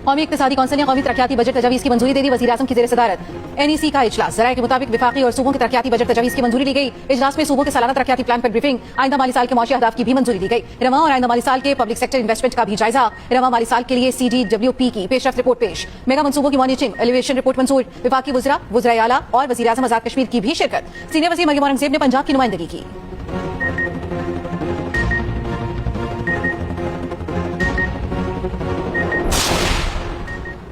कौमी इक़्तिसादी कौंसिल ने कौमी तरक्याती बजट तजावीज़ की मंजूरी दे दी। वज़ीर आज़म की ज़ेर सदारत NEC का इजलास। ज़राए के मुताबिक विफाकी और सूबों के तरक्याती बजट तजावीज़ की मंजूरी ली गई। इजलास में सूबों के सालाना तरक्याती प्लान पर ब्रीफिंग, आइंदा माली साल के मौशी अहदाफ की भी मंजूरी दी गई। रवा और आइंदा माली साल के पब्लिक सेक्टर इन्वेस्टमेंट का भी जायजा। रवा माली साल के लिए CDWP की पेशरफ्त रिपोर्ट पेश। मेगा मनसूबों की मॉनिटरिंग एलिवेशन रिपोर्ट मंजूर। विफाकी वज़राए आला और वज़ीर आज़म आज़ाद कश्मीर की भी शिरकत। सीनियर वज़ीर मरियम औरंगज़ेब ने पंजाब की नुमाइंदगी की।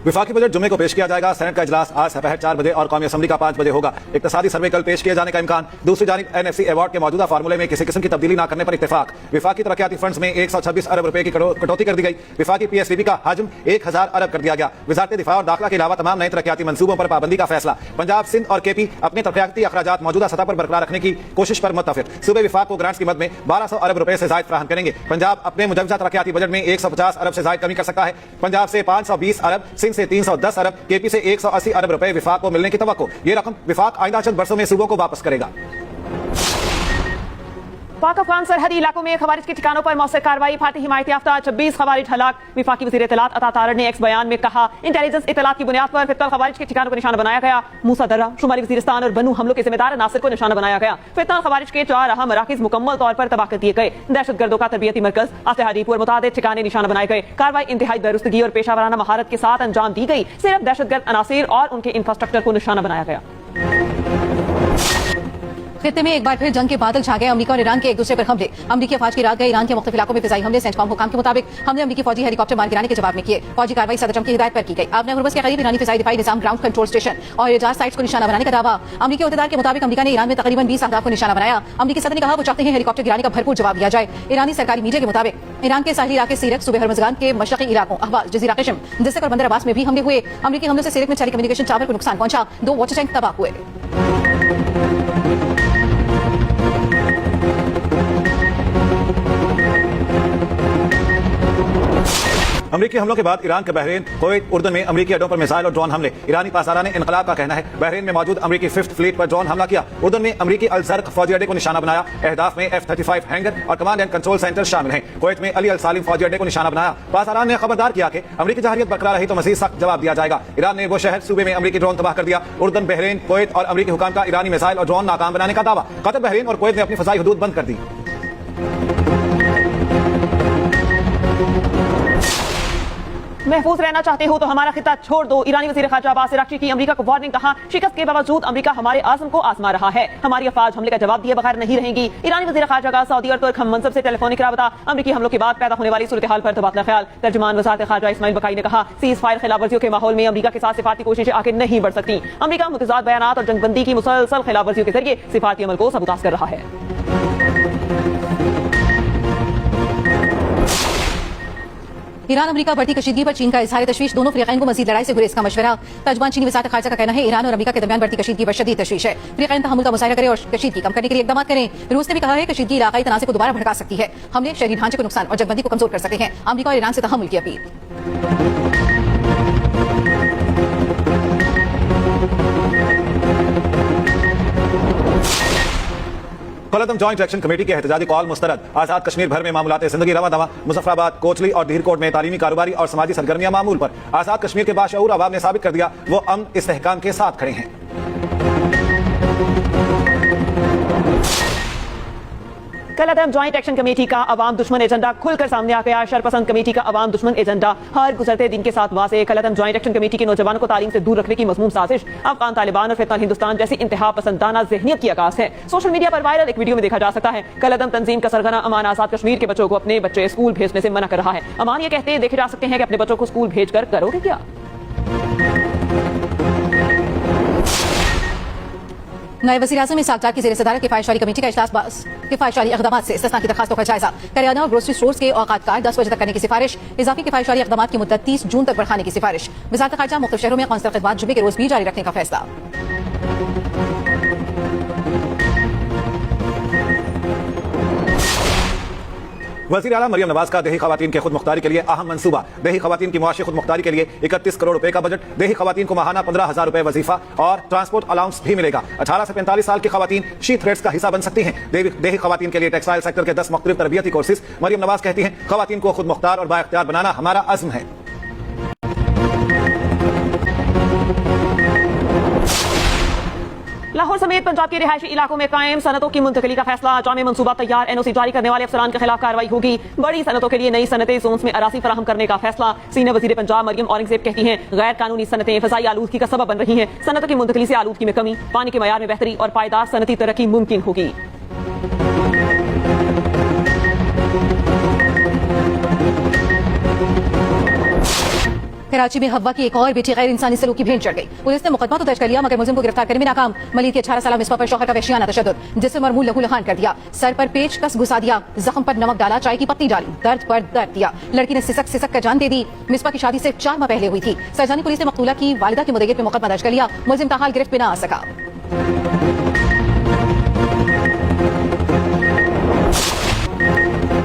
विफाकी बजट जुम्मे को पेश किया जाएगा। सेनेट का इजलास आज दोपहर 4 बजे और कौमी असम्बली का 5 बजे होगा। इक्तिसादी सर्वे कल पेश किए जाने का इम्कान। दूसरी जानिब NFC अवार्ड के मौजूदा फार्मूले में किसी किस्म की तब्दीली न करने पर इत्तेफाक। विफाकी तरक्याती फंड्स में 126 अरब रुपए की कटौती कर दी गई। विफाकी PSDB का हजम 1000 अरब कर दिया गया। वज़ारत दिफा और दाखिला के अलावा तमाम नए तरक्याती मंसूबों पर पाबंदी का फैसला। पंजाब, सिंध और KP अपने तरक्याती अखराजात मौजूदा सतह पर बरकरार रखने की कोशिश पर मुत्तफिक। सूबे विफाक को ग्रांट्स की मद में 1200 अरब रुपए से जायद फराहम करेंगे। पंजाब अपने मुजवजा तरक्याती बजट में 150 अरब से जायद कमी कर सकता है। पंजाब से 520 अरब, सिंध से 310 अरब, KP से 180 अरब रुपए विफाक को मिलने की तवक्को। ये रकम विफाक आइंदा चंद बरसों में सूबों को वापस करेगा। पाक अफगान सरहदी इलाकों में खवारिज के ठिकानों पर मौसर कार्रवाई। भारतीय हिमायत याफ्ता 26 खवारिज हलाक। विफाकी वज़ीर इत्तलात अता तारड़ ने एक्स बयान में कहा, इंटेलिजेंस इत्तलात की बुनियाद पर फितल खवारिज के ठिकानों को निशाना बनाया गया। मूसा दर्रा, शुमाली वज़ीरिस्तान और बनू हमलों के जिम्मेदार नासिर को निशाना बनाया गया। फितल खवारिज के 4 अहम मराकिज मुकम्मल तौर पर तबाह कर दिए गए। दहशतगर्दों का तरबियती मरकज, अफ्ताहादीपुर मुतादिद ठिकाने निशाना बनाए गए। कार्रवाई इंतहाई दुरुस्तगी और पेशावराना महारत के साथ अंजाम दी गई। सिर्फ दहशतगर्द अनासिर और उनके इंफ्रास्ट्रक्चर को निशाना बनाया गया। खित्ते में एक बार फिर जंग के बादल छा गए। अमेरिका और ईरान के एक दूसरे पर हमले। अमेरिकी अफवाज की रात गए ईरान के मुख्तलिफ इलाकों में फिजाई हमले। सेंचकॉम हुकाम के मुताबिक हमले अमेरिकी फौजी हेलीकॉप्टर मार गिराने के जवाब में किए। फौजी कार्रवाई सदर ट्रंप की हिदायत पर की गई। आपने गुरबस के करीब ईरानी फिजाई दिफाई निजाम, ग्राउंड कंट्रोल स्टेशन और एजाज साइट्स को निशाना बनाने का दावा। अमेरिकी अहदेदार के मुताबिक अमेरिका ने ईरान में तकरीबन 20 अहदाफ को निशाना बनाया। अमेरिकी सदर ने कहा वो चाहते हैं हेलीकॉप्टर गिराने का भरपूर जवाब दिया जाए। ईरानी सरकारी मीडिया के मुताबिक ईरान के साहिली इलाके सीरत, सूबे हरमजगान के मशरकी इलाकों अहवाल, जजीरा किश्म, दिसक और बंदर अब्बास में भी हमले हुए। अमेरिकी हमलों से सीरत में टेली कम्युनिकेशन टावर को नुकसान पहुंचा। 2 वाटर टैंक तबाह हुए। अमेरिकी हमलों के बाद ईरान के बहरीन, कुवैत, उर्दन में अमेरिकी अड्डों पर मिसाइल और ड्रोन हमले। ईरानी पासदारान इनकलाब का कहना है बहरीन में मौजूद अमेरिकी 5th फ्लीट पर ड्रोन हमला किया। उर्दन में अमेरिकी अल ज़र्क फौजी अड्डे को निशाना बनाया। अहदाफ में F-35 हैंगर और कमांड एंड कंट्रोल सेंटर शामिल हैं। कुवैत में अली अल सालिम फौजी अड्डे को निशाना बनाया। पासदारान ने खबरदार किया कि अमेरिकी जहरियत बरकरार रही तो मजीद सख्त जवाब दिया जाएगा। ईरान ने वो शहर सूबे में अमेरिकी ड्रोन तबाह कर दिया। उर्दन, बहरीन, कुवैत और अमेरिकी हुकाम का ईरानी मिसाइल और ड्रोन नाकाम बनाने का दावा। कतर, बहरीन और कुवैत ने अपनी फजाई हदूद बंद कर दी। महफूज रहना चाहते हो तो हमारा खिता छोड़ दो। ईरानी वज़ीर ख़ारिजा अब्बास अराग़ची की अमेरिका को वार्निंग। कहा, शिकस्त के बावजूद अमेरिका हमारे आज़म को आजमा रहा है। हमारी अफवाज हमले का जवाब दिए बगैर नहीं रहेंगी। ईरानी वज़ीर ख़ारिजा का सऊदी और तुर्क हम मनसब से टेलीफोनिक राबता। अमेरिकी हमलों के बाद पैदा होने वाली सूरत हाल पर तबादला ख्याल। तर्जुमान वज़ारत ख़ारिजा इस्माइल बकाई ने कहा, सीज़ फायर खिलाफवर्जियों के माहौल में अमेरिका के साथ सिफारती कोशिशें आगे नहीं बढ़ सकती। अमेरिका मुतज़ाद बयानात और जंगबंदी की मुसलसल खिलाफवर्जियों के जरिए सिफारती अमल को सबूताज़ कर रहा है। ईरान अमेरिका बढ़ती कशीदगी पर चीन का इजहार तशवीश। दोनों फरीकैन को मजीद लड़ाई से गुरेज का मशवरा। तर्जुमान चीनी वज़ारत ख़ारिजा का कहना है ईरान और अमेरिका के दरमियान बढ़ती कशीदगी पर शदीद तशवीश है। फरीकैन तहम्मुल का मुज़ाहिरा करें और कशीदगी कम करने के लिए इक़दाम करें। रूस ने भी कहा है कशीदगी इलाकाई तनाज़े को दोबारा भड़का सकती है। हमले शहरी ढांचे को नुकसान और जगबंदी को कमजोर कर सकते हैं। अमेरिका और ईरान से तहम्मुल की अपील। कलअदम जॉइंट एक्शन कमेटी के एहतजाजी कॉल मुस्तरद। आजाद कश्मीर भर में मामलात जिंदगी रवा दवा। मुजफ्फराबाद, कोटली और डीरकोट में तालीमी, कारोबारी और समाजी सरगर्मियां मामूल पर। आजाद कश्मीर के बाशऊर अवाम ने साबित कर दिया वो अमन इस्तेहकाम के साथ खड़े हैं। कलअदम जॉइंट एक्शन कमेटी का अवाम दुश्मन एजेंडा खुलकर सामने आ गया। शरपसंद कमेटी का अवाम दुश्मन एजेंडा हर गुजरते दिन के साथ वाज़ेह। कलअदम जॉइंट एक्शन कमेटी के नौजवानों को तालीम से दूर रखने की मज़मूम साजिश, अफगान तालिबान और फितनल हिंदुस्तान जैसी इंतहा पसंदाना ज़हनियत की आगाज़ है। सोशल मीडिया पर वायरल एक वीडियो में देखा जा सकता है कलअदम तंजीम का सरगना अमान आजाद कश्मीर के बच्चों को अपने बच्चे स्कूल भेजने से मना कर रहा है। अमान ये कहते देखे जा सकते हैं कि अपने बच्चों को स्कूल भेजकर करोगे क्या। नए वज़ीर आज़म इसहाक़ डार की ज़ेर सदारत किफ़ायत कमेटी का इजलास किफ़ायत इक़दामात से इस्तिस्ना की दरखास्तों का जायजा। करियाना और ग्रोसरी स्टोर्स के औकात कार 10 बजे तक करने की सिफारिश। इजाफी किफ़ायत इक़दामात की मुद्दत 30 जून तक बढ़ाने की सिफारिश। वज़ारत ख़ारिजा मुख्तलिफ शहरों में कौंसलर ख़िदमात जुम्मे के रोज़ भी जारी रखने का फैसला। वज़ीर आला मरियम नवाज का देही ख़वातीन के खुद मुख्तारी के लिए अहम मंसूबा। देही ख़वातीन की मुआशी खुद मुख्तारी के लिए 31 करोड़ रुपए का बजट। देही ख़वातीन को माहाना 15,000 रुपए वजीफा और ट्रांसपोर्ट अलाउंस भी मिलेगा। 18 से 45 साल की ख़वातीन शी थ्रेड्स का हिस्सा बन सकती हैं। देही ख़वातीन के लिए टेक्सटाइल सेक्टर के 10 मुख्तलिफ तरबियती कोर्सेज। मरियम नवाज कहती हैं ख़वातीन को खुद मुख्तार और बाइख्तियार बनाना हमारा अज़्म है। लाहौर समेत पंजाब के रिहायशी इलाकों में कायम सनतों की मुंतकली का फैसला। जामे मंसूबा तैयार, एनओसी जारी करने वाले अफसरान के खिलाफ कार्रवाई होगी। बड़ी सनतों के लिए नई सनती जोन्स में अराजी फराहम करने का फैसला। सीनियर वजीर पंजाब मरियम औरंगजेब कहती हैं गैर कानूनी सनतें फजाई आलूदगी का सबब बन रही हैं। सनतों की मुंतकली से आलूदगी में कमी, पानी के मयार में बेहतरी और पायदार सनती तरक्की मुमकिन होगी। कराची में हवा की एक और बेटी गैर इंसानी सलूक की भेंट चढ़ गई। पुलिस ने मुकदमा तो दर्ज कर लिया मगर मुलजिम को गिरफ्तार करने में नाकाम। मलिक के 18 साल मिसबा पर शौहर का वहशियाना तशद्दुद, जिससे मरमूल लहूलुहान कर दिया, सर पर पेचकस घुसा दिया, जख्म पर नमक डाला, चाय की पत्ती डाली, दर्द पर दर्द दिया। लड़की ने सिसक सिसक कर जान दे दी। मिसबा की शादी से 4 माह पहले हुई थी। सरजानी पुलिस ने मकतूला की वालिदा की मुद्दत पे मुकदमा दर्ज कर लिया। मुलजिम ताहाल गिरफ्त में न आ सका।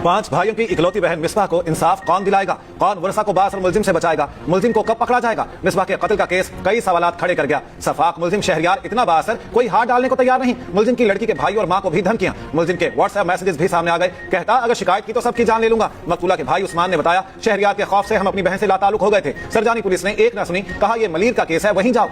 पांच भाइयों की इकलौती बहन मिसबा को इंसाफ कौन दिलाएगा? कौन वरसा को बास और मुलजिम से बचाएगा? मुलजिम को कब पकड़ा जाएगा? मिसबा के कत्ल का केस कई सवालात खड़े कर गया। सफाक मुलजिम शहरियार इतना बासर, कोई हाथ डालने को तैयार नहीं। मुलजिम की लड़की के भाई और मां को भी धमकियां। मुलजिम के व्हाट्सएप मैसेजेस भी सामने आ गए। कहता अगर शिकायत की तो सबकी जान ले लूंगा। मकतूला के भाई उस्मान ने बताया शहरियार के खौफ से हम अपनी बहन से लाताल्लुक हो गए थे। सरजानी पुलिस ने एक न सुनी, कहा यह मलीर का केस है, वहीं जाओ।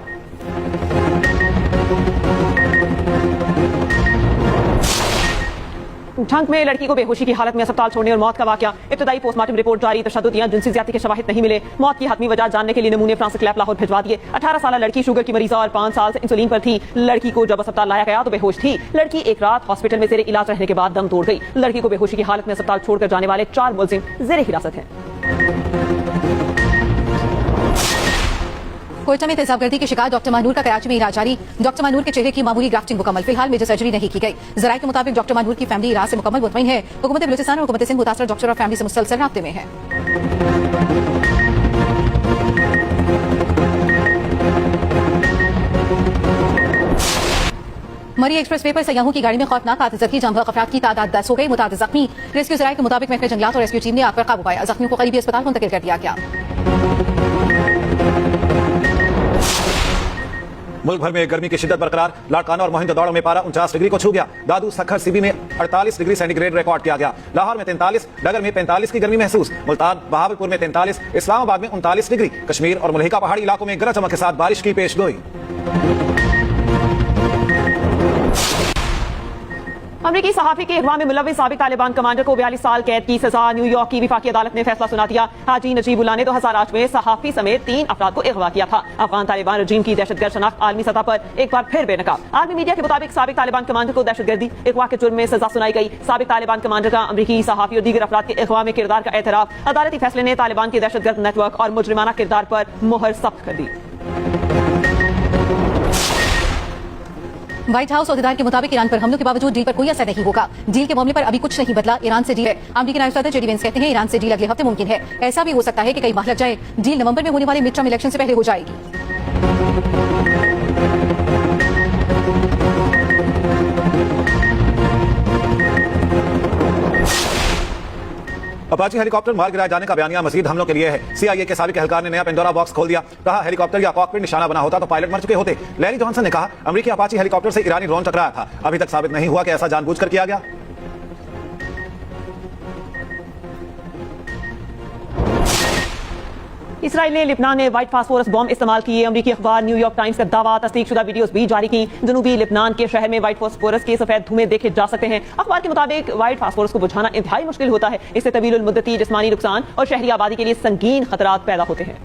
झंग में लड़की को बेहोशी की हालत में अस्पताल छोड़ने और मौत का वाकया। इब्तदाई पोस्टमार्टम रिपोर्ट जारी, तशद्दुद या जिनसी ज्यादती के शवाहिद नहीं मिले। मौत की हतमी वजह जानने के लिए नमूने फ्रांसिस लैब लाहौर भिजवा दिए। 18 साल लड़की शुगर की मरीजा और 5 साल से इंसुलिन पर थी। लड़की को जब अस्पताल लाया गया तो बेहोश थी। लड़की एक रात हॉस्पिटल में जेरे इलाज रहने के बाद दम तोड़ गई। लड़की को बेहोशी की हालत में अस्पताल छोड़कर जाने वाले 4 मुलजिम जेरे हिरासत हैं। कोयटा में तेजाबगर्दी की शिकार डॉक्टर मानूर का कराची में इलाज जारी। डॉक्टर मानूर के चेहरे की मामूली ग्राफ्टिंग मुकम्मल, फिलहाल मेजर सर्जरी नहीं की गई। जराये के मुताबिक डॉक्टर मानूर की फैमिली इलाज से मुकम्मल मुतमईन है। हुकूमत बलूचिस्तान और हुकूमत सिंध मुतासर डॉक्टर और फैमिली से मुसलसल राब्ते में है। मरी एक्सप्रेस वे पर सयाहों की गाड़ी में खौफनाक हादसा की जाम अफराद की तादाद 10 हो गई, मुताद जख्मी। रेस्क्यू जराये के मुताबिक महकमे जंगलात और रेस्क्यू टीम ने आग पर काबू पाया। जख्मियों को करीबी अस्पताल मुंतकिल कर दिया गया। मुल्क भर में गर्मी की शिद्दत बरकरार। लाड़काना और मोहिंजोदड़ो में पारा 49 डिग्री को छू गया। दादू सखर सीबी में 48 डिग्री सेंटीग्रेड रिकॉर्ड किया गया। लाहौर में 43, डगर में 45 की गर्मी महसूस। मुल्तान बहावलपुर में 43, इस्लामाबाद में 39 डिग्री। कश्मीर और मुल्हिका पहाड़ी इलाकों में गरज चमक के साथ बारिश की पेशगोई। अमरीकी सहाफी के अगवा में मुलविस साबिक तालिबान कमांडर को 42 साल कैद की सजा। न्यूयॉर्क की विफाकी अदालत ने फैसला सुना दिया। हाजी नजीबुल्लाह ने 2008 में सहाफी समेत 3 अफराद को अगवा किया था। अफगान तालिबान रजीम की दहशतगर्द शनाख्त आलमी सतह पर एक बार फिर बेनकाब। आलमी मीडिया के मुताबिक साबिक तालिबान कमांडर को दहशतगर्दी अगवा के जुर्म में सजा सुनाई गई। साबिक तालिबान कमांडर का अमरीकी सहाफी और दीगर अफराद के अगवा में किरदार का एतराफ। अदालती फैसले ने तालिबान के दहशतगर्द नेटवर्क और मुजरिमाना किरदार पर मोहर सख्त कर दी। व्हाइट हाउस अहदेदार के मुताबिक ईरान पर हमलों के बावजूद डील पर कोई असर नहीं होगा। डील के मामले पर अभी कुछ नहीं बदला, ईरान से डील है। अमेरिकी नायब सदर जेडी वेंस कहते हैं ईरान से डील अगले हफ्ते मुमकिन है। ऐसा भी हो सकता है कि कई माह लग जाए। डील नवंबर में होने वाले मिड टर्म इलेक्शन से पहले हो जाएगी। अपाची हेलीकॉप्टर मार गिराए जाने का बयानिया मजीद हमलों के लिए है। सीआईए के साबिक एहलकार ने नया पेंडोरा बॉक्स खोल दिया। कहा हेलीकॉप्टर या कॉकपिट निशाना बना होता तो पायलट मर चुके होते। लैरी जॉनसन ने कहा अमेरिकी अपाची हेलीकॉप्टर से ईरानी ड्रोन टकराया था। अभी तक साबित नहीं हुआ कि ऐसा जानबूझकर किया गया। इसराइल ने लिबनान में व्हाइट फास्फोरस बॉम्ब इस्तेमाल किए। अमरीकी अखबार न्यूयॉर्क टाइम्स का दावा, तस्दीकशुदा वीडियोस भी जारी की। जनूबी लिबनान के शहर में व्हाइट फास्फोरस के सफेद धुएं देखे जा सकते हैं। अखबार के मुताबिक व्हाइट फास्फोरस को बुझाना इंतहाई मुश्किल होता है। इससे तवील मुद्दती जिस्मानी नुकसान और शहरी आबादी के लिए संगीन खतरात पैदा होते हैं।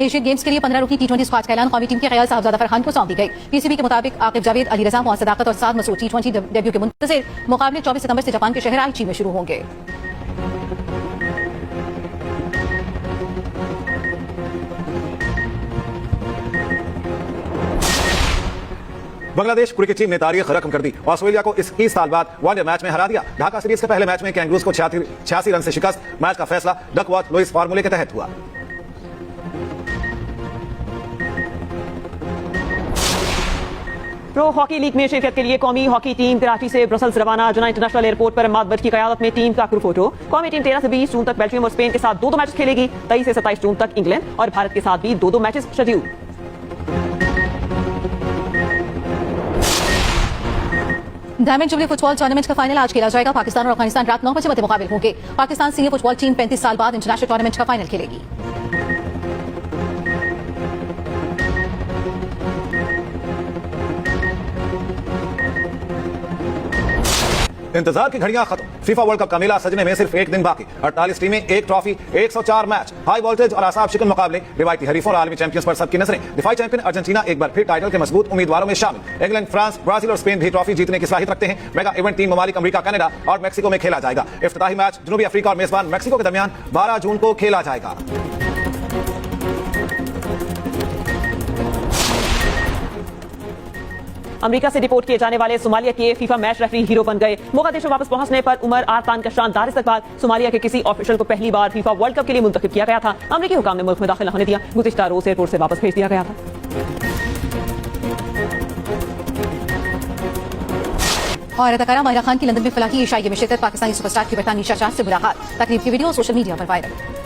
एशियन गेम्स के लिए 15 रुकनी T20 स्क्वाड का ऐलान कौमी टीम के क़याद साहबजादा फरहान को सौंप दी गई। पीसीबी के मुताबिक आकिब जावेद, अली रजा, मोहम्मद सदाकत और साद मसूद T20 डेब्यू के मुंतज़िर मुकाबले 24 सितंबर से जापान के शहर आईची में शुरू होंगे। बांग्लादेश क्रिकेट टीम ने तारीख रकम कर दी। ऑस्ट्रेलिया को 21 साल बाद वनडे मैच में हरा दिया। ढाका सीरीज के पहले मैच में कैंगरूज को 86 रन से शिकस्त। मैच का फैसला डकवर्थ लुइस फार्मूले के तहत हुआ। प्रो हॉकी लीग में शिरकत के लिए कौमी हॉकी टीम कराची से ब्रसल्स रवाना। जना इंटरनेशनल एयरपोर्ट पर अहमद बट की क़यादत में टीम का क्रू फोटो। कौमी टीम 13 से 20 जून तक बेल्जियम और स्पेन के साथ 2-2 मैच खेलेगी। 23 से 27 जून तक इंग्लैंड और भारत के साथ भी 2-2 matches schedule. Diamond jubilee football tournament का फाइनल आज खेला जाएगा। पाकिस्तान और अफगानिस्तान रात 9 बजे मध्य मुकाबिल होंगे। पाकिस्तान सीनियर फुटबॉल टीम 35 साल बाद इंटरनेशनल टूर्नामेंट का फाइनल खेलेगी। इंतजार की घड़ियां खत्म, फीफा वर्ल्ड कप का मेला सजने में सिर्फ एक दिन बाकी। 48 टीमें, एक ट्रॉफी, 104 मैच, हाई वोल्टेज और आसाब शिकन मुकाबले, रिवायती हरीफों और आलमी चैंपियंस पर सबकी नजरें। दिफाई चैंपियन अर्जेंटीना एक बार फिर टाइटल के मजबूत उम्मीदवारों में शामिल। इंग्लैंड, फ्रांस, ब्राजील और स्पेन भी ट्रॉफी जीतने की सलाहियत रखते हैं। मेगा इवेंट 3 ममालिक अमेरिका, कनाडा और मैक्सिको में खेला जाएगा। इफ्तिताही मैच जनूबी अफ्रीका और मेजबान मैक्सिको के दरमियान 12 जून को खेला जाएगा। अमेरिका से डिपोर्ट किए जाने वाले सोमालिया के फीफा मैच रेफरी हीरो बन गए। मोगादिशु वापस पहुंचने पर उमर आरतान का शानदार इस्तकबाल। सोमालिया के किसी ऑफिशियल को पहली बार फीफा वर्ल्ड कप के लिए मुंतखब किया गया था। अमेरिकी हुकाम ने मुल्क में दाखिल होने दिया। गुज़िश्ता रोज एयरपोर्ट से वापस भेज दिया गया था। और अदाकारा माहिरा खान की लंदन में फलाही इशाइये में शिरकत। पाकिस्तानी सुपरस्टार की बरतानी शाह से मुलाकात। तकरीब की वीडियो सोशल मीडिया पर वायरल।